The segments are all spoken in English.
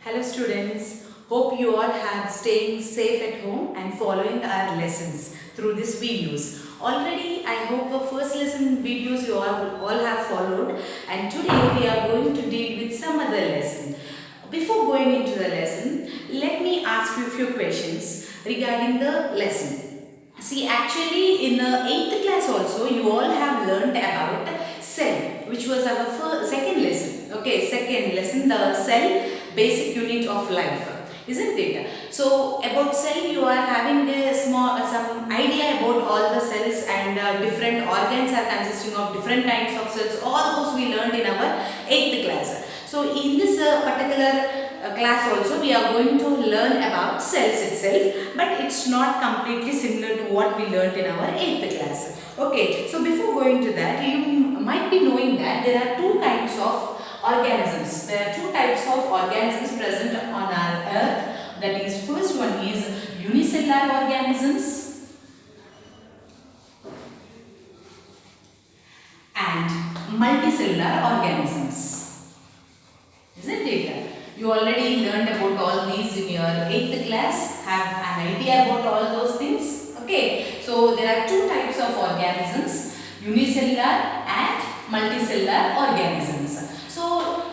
Hello students, hope you all have staying safe at home and following our lessons through these videos. Already I hope the first lesson videos you all have followed, and today we are going to deal with some other lesson. Before going into the lesson, let me ask you a few questions regarding the lesson. See, actually in the 8th class also you all have learnt about cell, which was our second lesson. Okay, second lesson, the cell, basic unit of life, isn't it? So about cell you are having a some idea about all the cells, and different organs are consisting of different kinds of cells. All those we learned in our 8th class. So in this particular class also we are going to learn about cells itself, but it's not completely similar to what we learned in our 8th class. Okay, so before going to that, you might be knowing that there are two kinds of organisms. There are two types of organisms present on our earth. That is, first one is unicellular organisms and multicellular organisms. Isn't it? You already learned about all these in your 8th class. Have an idea about all those things? Okay. So there are two types of organisms, unicellular and multicellular organisms. So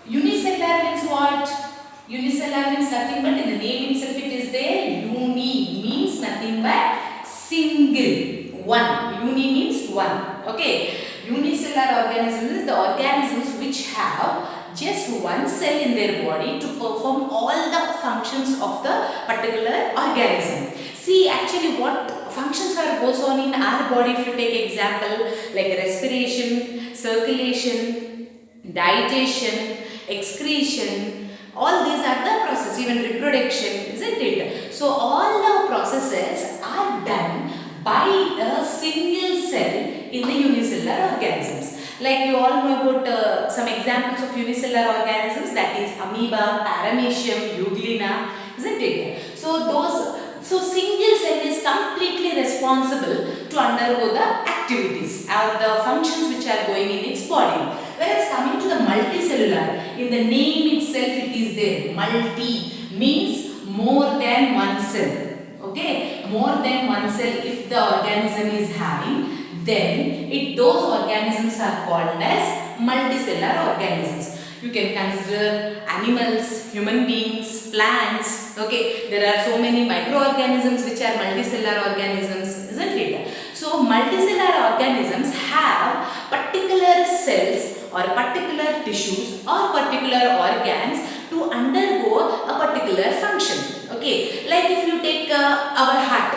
unicellular means what? Unicellular means nothing but, in the name itself it is there. Uni means nothing but single. One. Uni means one. Okay. Unicellular organisms is the organisms which have just one cell in their body to perform all the functions of the particular organism. See, actually what functions are goes on in our body, if you take example like respiration, circulation, digestion, excretion, all these are the processes, even reproduction, isn't it? So all the processes are done by a single cell in the unicellular organisms. Like you all know about some examples of unicellular organisms, that is amoeba, paramecium, euglena, isn't it? So single cell is completely responsible to undergo the activities or the functions which are going in its body. Whereas coming to the multicellular, in the name itself it is there. Multi means more than one cell. Okay, more than one cell if the organism is having, then those organisms are called as multicellular organisms. You can consider animals, human beings, plants. Okay, there are so many microorganisms which are multicellular organisms, isn't it? So multicellular organisms have particular cells or particular tissues or particular organs to undergo a particular function. Okay, like if you take our heart.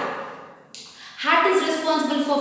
Heart is responsible for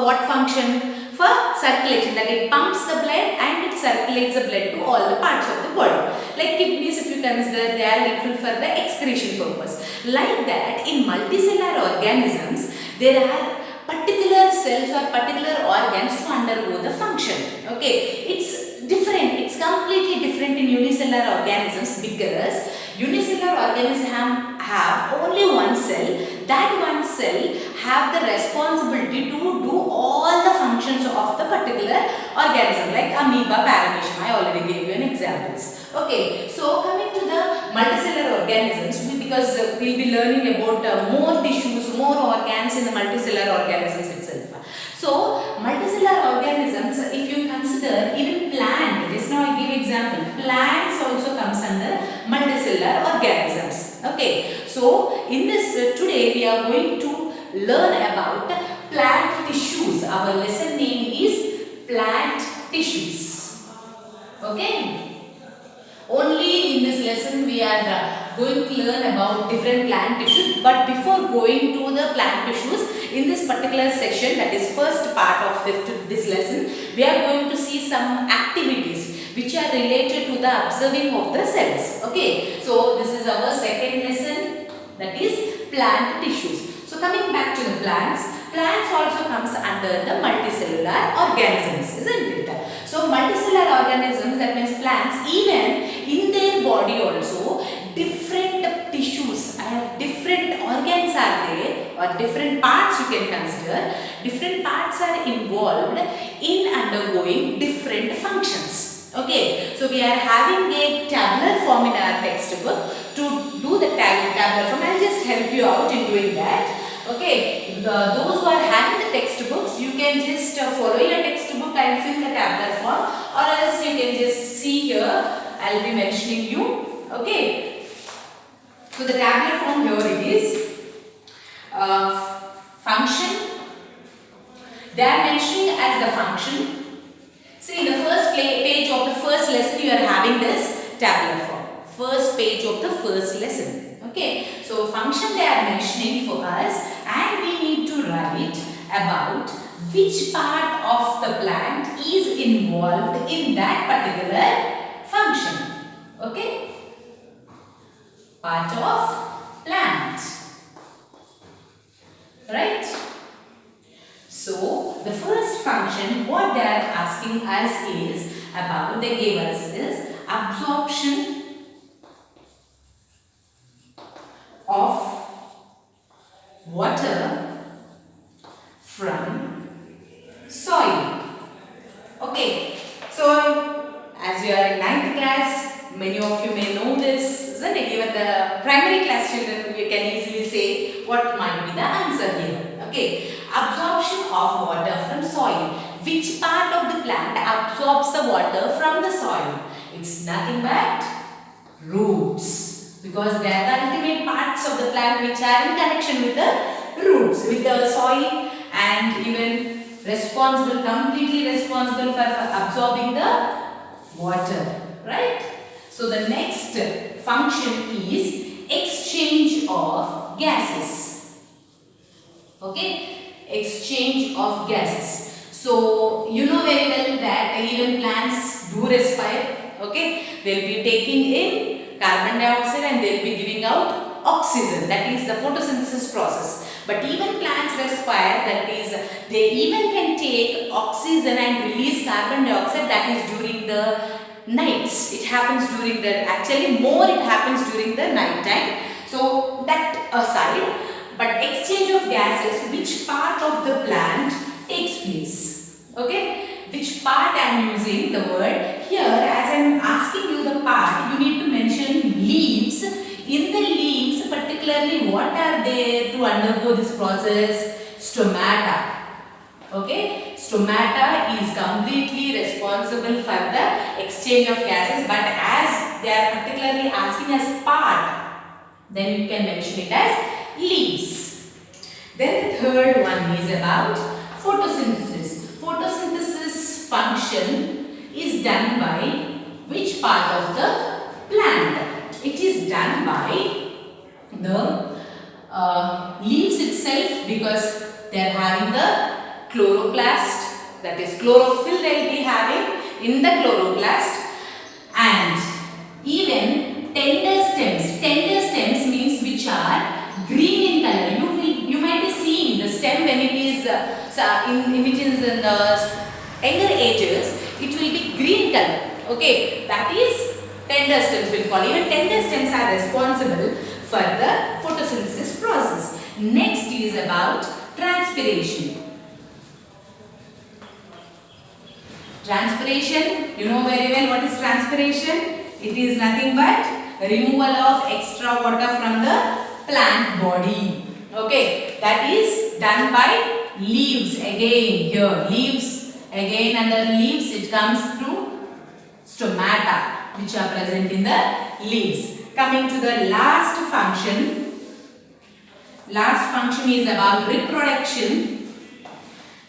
what function? For circulation, that it pumps the blood and it circulates the blood to all the parts of the body. Like kidneys, if you consider, they are helpful for the excretion purpose. Like that, in multicellular organisms, there are particular cells or particular organs to undergo the function. Okay, it's different. It's completely different in unicellular organisms, because unicellular organisms have only one cell. That one cell have the responsibility to do all the functions of the particular organism, like amoeba, paramecium. I already gave you an examples. Okay, so coming to the multicellular organisms, because we'll be learning about more tissues, more organs in the multicellular organisms itself. So multicellular organisms, if you consider even plant, just now I give example, plants also comes under multicellular organisms. Okay, so in this today we are going to learn about plant tissues. Our lesson name is plant tissues. Okay. Only in this lesson we are going to learn about different plant tissues, but before going to the plant tissues, in this particular section, that is first part of this lesson, we are going to see some activities which are related to the observing of the cells. Okay, so this is our second lesson, that is plant tissues. So coming back to the plants also comes under the multicellular organisms, isn't it? So multicellular organisms, that means plants, even in their body also different tissues and different organs are there, or different parts you can consider. Different parts are involved in undergoing different functions. Okay, so we are having a tabular form in our textbook to do the tabular form. I'll just help you out in doing that. Okay, those who are having the textbooks, you can just follow your textbook and fill the tabular form, or else you can just see here. I'll be mentioning you. Okay, so the tabular form here it is function. They are mentioning as the function. See, in the first page of the first lesson, you are having this tabular form. First page of the first lesson. Okay, so function they are mentioning for us, and we need to write about which part of the plant is involved in that particular function. Okay, part of plant, right? So the first function what they are asking us is about, they gave us is absorption of water from soil. Okay, so as we are in 9th class, many of you may know this, isn't it? Even the primary class children, you can easily say what might be the answer here. Okay, absorption of water from soil. Which part of the plant absorbs the water from the soil? It's nothing but roots, because they are the ultimate parts of the plant which are in connection with the roots, with the soil, and even responsible, completely responsible for absorbing the water, right? So the next function is exchange of gases. Okay, exchange of gases. So you know very well that even plants do respire. Okay, they'll be taking in carbon dioxide and they'll be giving out oxygen. That is the photosynthesis process. But even plants respire, that is, they even can take oxygen and release carbon dioxide, that is during the nights. It happens during the, actually more it happens during the night time. So that aside, but exchange of gases, which part of the plant takes place? Okay, which part I am using the word here, as I am asking you the part, you need to mention leaves. In the leaves, particularly what are there to undergo this process? Stomata. Okay, stomata is completely responsible for the exchange of gases, but as they are particularly asking as part, then you can mention it as leaves. Then the third one is about photosynthesis. Photosynthesis function is done by which part of the plant? It is done by the leaves itself, because they are having the chloroplast, that is chlorophyll they will be having in the chloroplast, and even tender stems. Tender stems means which are green in color. You might be seeing the stem when it is in the younger ages, it will be green color. Okay, that is tender stems we call. Even tender stems are responsible for the photosynthesis process. Next is about transpiration. Transpiration, you know very well what is transpiration. It is nothing but removal of extra water from the plant body. Okay, that is done by leaves. Again here, leaves. Again under leaves it comes to stomata, which are present in the leaves. Coming to the last function. Last function is about reproduction.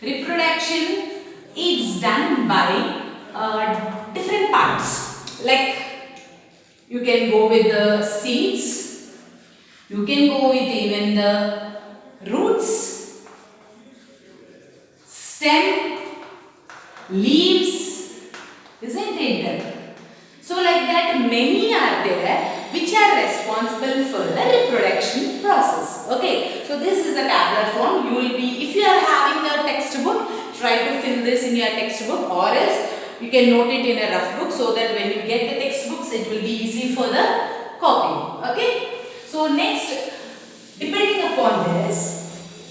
Reproduction is done by different parts. Like you can go with the seeds, you can go with even the roots, stem, leaves, isn't it? So like that many are there which are responsible for the reproduction process. Okay, so this is the tabular form. You will be, if you are having a textbook, try to fill this in your textbook, or else you can note it in a rough book, so that when you get the textbooks it will be easy for the copying. Okay, so next, depending upon this,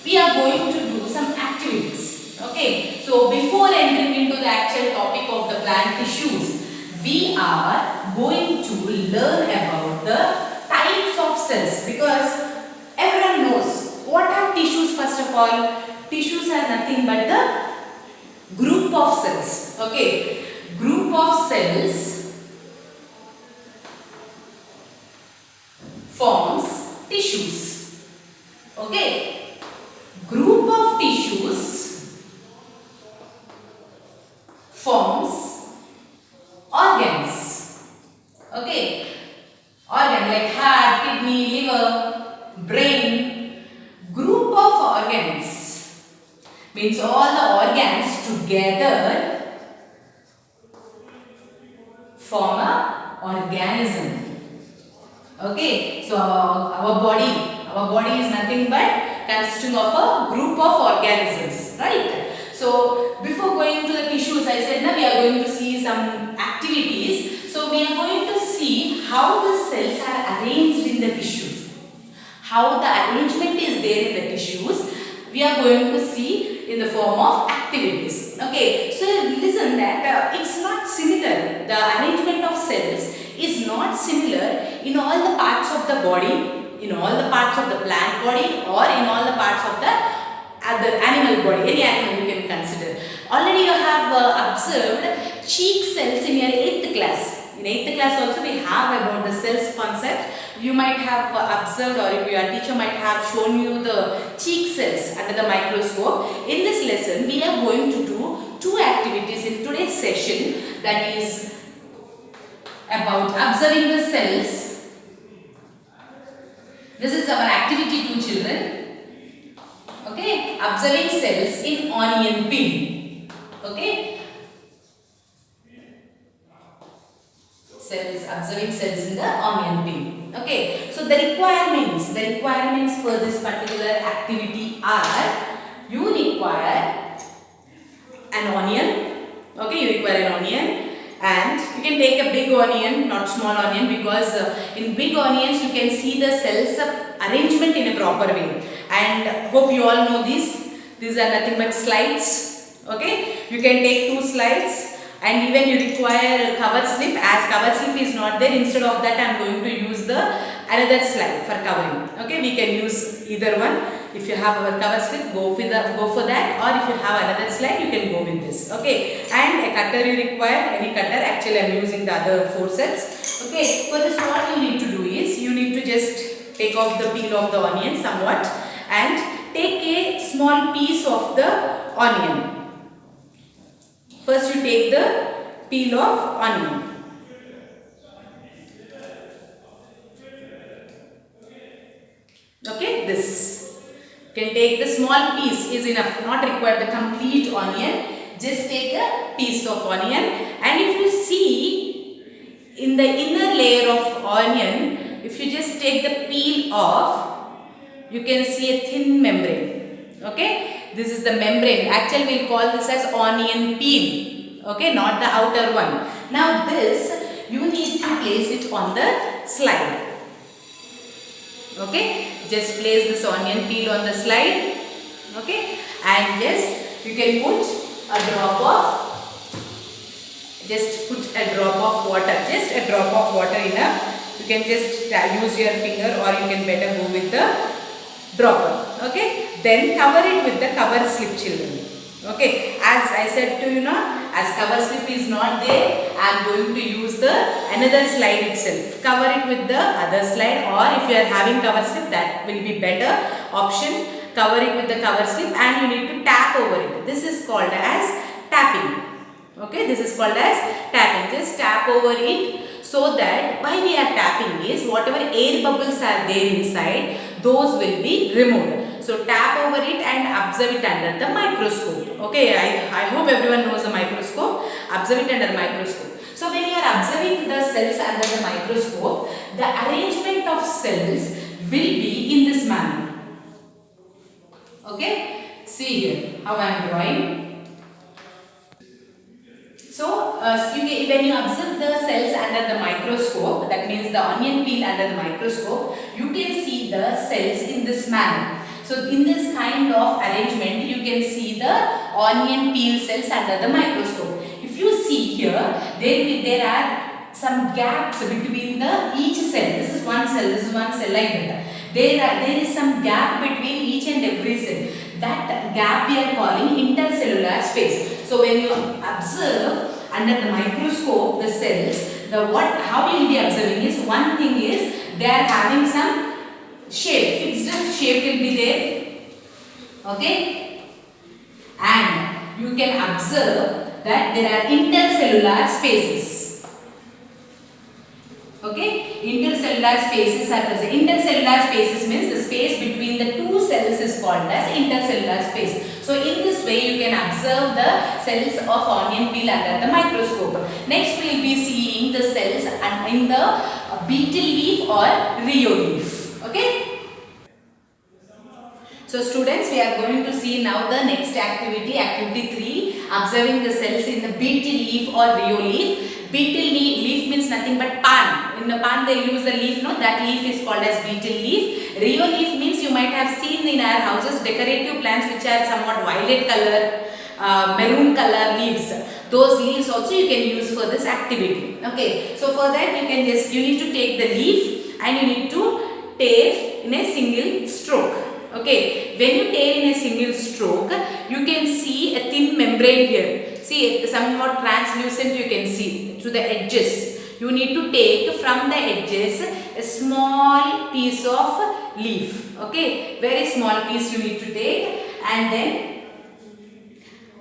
we are going to do some activities. Okay, so before entering into the actual topic of the plant tissues, we are going to learn about the types of cells, because everyone knows what are tissues. First of all, tissues are nothing but the group of cells. Okay, group of cells forms tissues. Okay, group of tissues forms organs. Okay, organ like heart, kidney, liver, brain. Group of organs means all the organs together form a organism. Okay, so our body is nothing but consisting of a group of organisms, right? So before going to the tissues, I said now we are going to see some activities. So we are going to see how the cells are arranged in the tissues, how the arrangement is there in the tissues. We are going to see in the form of activities. Okay, so listen that it's not similar. The arrangement of cells is not similar in all the parts of the body, in all the parts of the plant body, or in all the parts of the other animal body. Any animal you can consider. Already you have observed cheek cells in your 8th class. In 8th class also we have about the cells concept. You might have observed, or your teacher might have shown you the cheek cells under the microscope. In this lesson we are going to do two activities in today's session, that is about observing the cells. This is our activity 2, children. Okay, observing cells in onion peel. Okay, observing cells in the onion peel. Okay, so the requirements for this particular activity are: you require an onion. Okay, you require an onion. And you can take a big onion, not small onion, because in big onions you can see the cells arrangement in a proper way. And hope you all know this. These are nothing but slides. Okay, you can take 2 slides, and even you require cover slip. As cover slip is not there, instead of that I am going to use the another slide for covering. Okay, we can use either one. If you have our cover slip, go for that, or if you have another slide, you can go with this. Okay, and a cutter you require, any cutter. Actually I am using the other forceps. Okay, for this what you need to do is, you need to just take off the peel of the onion somewhat and take a small piece of the onion. First you take the peel of onion. Okay, this. You can take the small piece is enough, not required the complete onion. Just take a piece of onion, and if you see in the inner layer of onion, if you just take the peel off, you can see a thin membrane. Okay, this is the membrane. Actually we'll call this as onion peel. Okay, not the outer one. Now this you need to place it on the slide. Okay, just place this onion peel on the slide. Okay, and just you can put a drop of, just put a drop of water, just a drop of water enough. You can just use your finger, or you can better go with the dropper. Okay, then cover it with the cover slip, children. Okay, as I said to you now, as cover slip is not there, I am going to use the another slide itself. Cover it with the other slide, or if you are having cover slip, that will be better option. Cover it with the cover slip, and you need to tap over it. This is called as tapping. Okay, this is called as tapping. Just tap over it, so that why we are tapping is whatever air bubbles are there inside, those will be removed. So tap over it and observe it under the microscope. Okay, I hope everyone knows the microscope. Observe it under microscope. So when you are observing the cells under the microscope, the arrangement of cells will be in this manner. Okay, see here how I am drawing. So when you observe the cells under the microscope, that means the onion peel under the microscope, you can see the cells in this manner. So in this kind of arrangement, you can see the onion peel cells under the microscope. If you see here, there are some gaps between each cell. This is one cell, this is one cell, like that. There is some gap between each and every cell. That gap we are calling intercellular space. So when you observe under the microscope the cells, how you will be observing is, one thing is they are having some shape, fixed shape will be there. Okay, and you can observe that there are intercellular spaces. Okay, intercellular spaces are present. Intercellular spaces means the space between the two cells is called as intercellular space. So in this way you can observe the cells of onion peel under the microscope. Next we will be seeing the cells in the beetle leaf or rheo leaf. Okay. So students, we are going to see now the next activity, activity 3, observing the cells in the beetle leaf or rheo leaf. Beetle leaf means nothing but pan. In the pan they use the leaf, no? That leaf is called as beetle leaf. Rheo leaf means you might have seen in our houses decorative plants which are somewhat violet color, maroon color leaves. Those leaves also you can use for this activity. Okay, so for that you need to take the leaf and you need to tear in a single stroke. Okay, when you tear in a single stroke, you can see a thin membrane here. See, somewhat translucent you can see to the edges. You need to take from the edges a small piece of leaf. Okay, very small piece you need to take, and then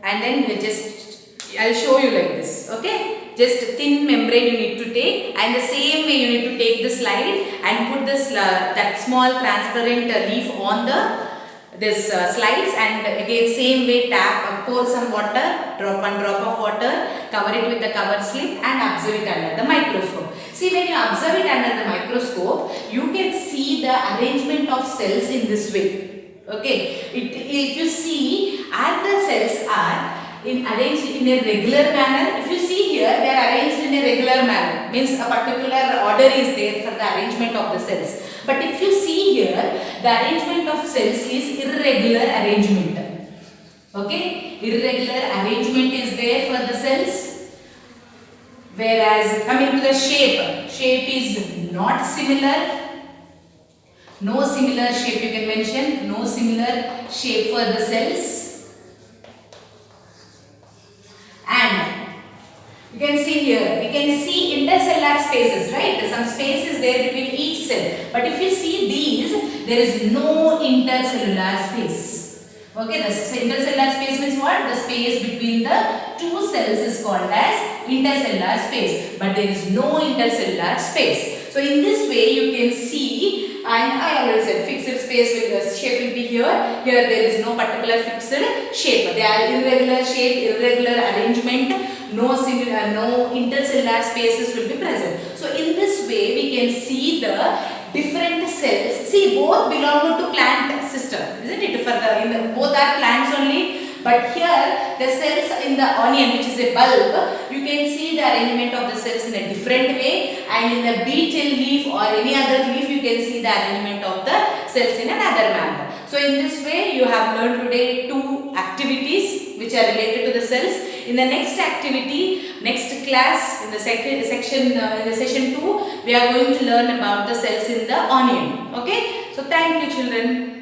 I'll show you like this. Okay, just a thin membrane you need to take, and the same way you need to take the slide and put this that small transparent leaf on this slides, and again same way pour some water, one drop of water, cover it with the cover slip and observe it under the microscope. See, when you observe it under the microscope, you can see the arrangement of cells in this way. Okay, if you see, as the cells are arranged in a regular manner. If you see here, they are arranged in a regular manner, means a particular order is there for the arrangement of the cells. But if you see here, the arrangement of cells is irregular arrangement. Okay, irregular arrangement is there for the cells. Whereas coming to the shape is not similar. No similar shape you can mention, no similar shape for the cells. And you can see here, we can see intercellular spaces, right? Some space is there between each cell. But if you see these, there is no intercellular space. Okay, the intercellular space means what? The space between the two cells is called as intercellular space. But there is no intercellular space. So in this way you can see, and I already said fixed space with the shape will be here. Here there is no particular fixed shape. They are irregular shape, irregular arrangement, no intercellular spaces will be present. So in this way we can see the different cells. See, both belong to plant system, isn't it? Both are plants only. But here the cells in the onion, which is a bulb, you can see the arrangement of the cells in a different way, and in the beetle leaf or any other leaf you can see the arrangement of the cells in another manner. So in this way you have learned today 2 activities which are related to the cells. In the next activity, next class, in the session 2, we are going to learn about the cells in the onion. Okay, so thank you children.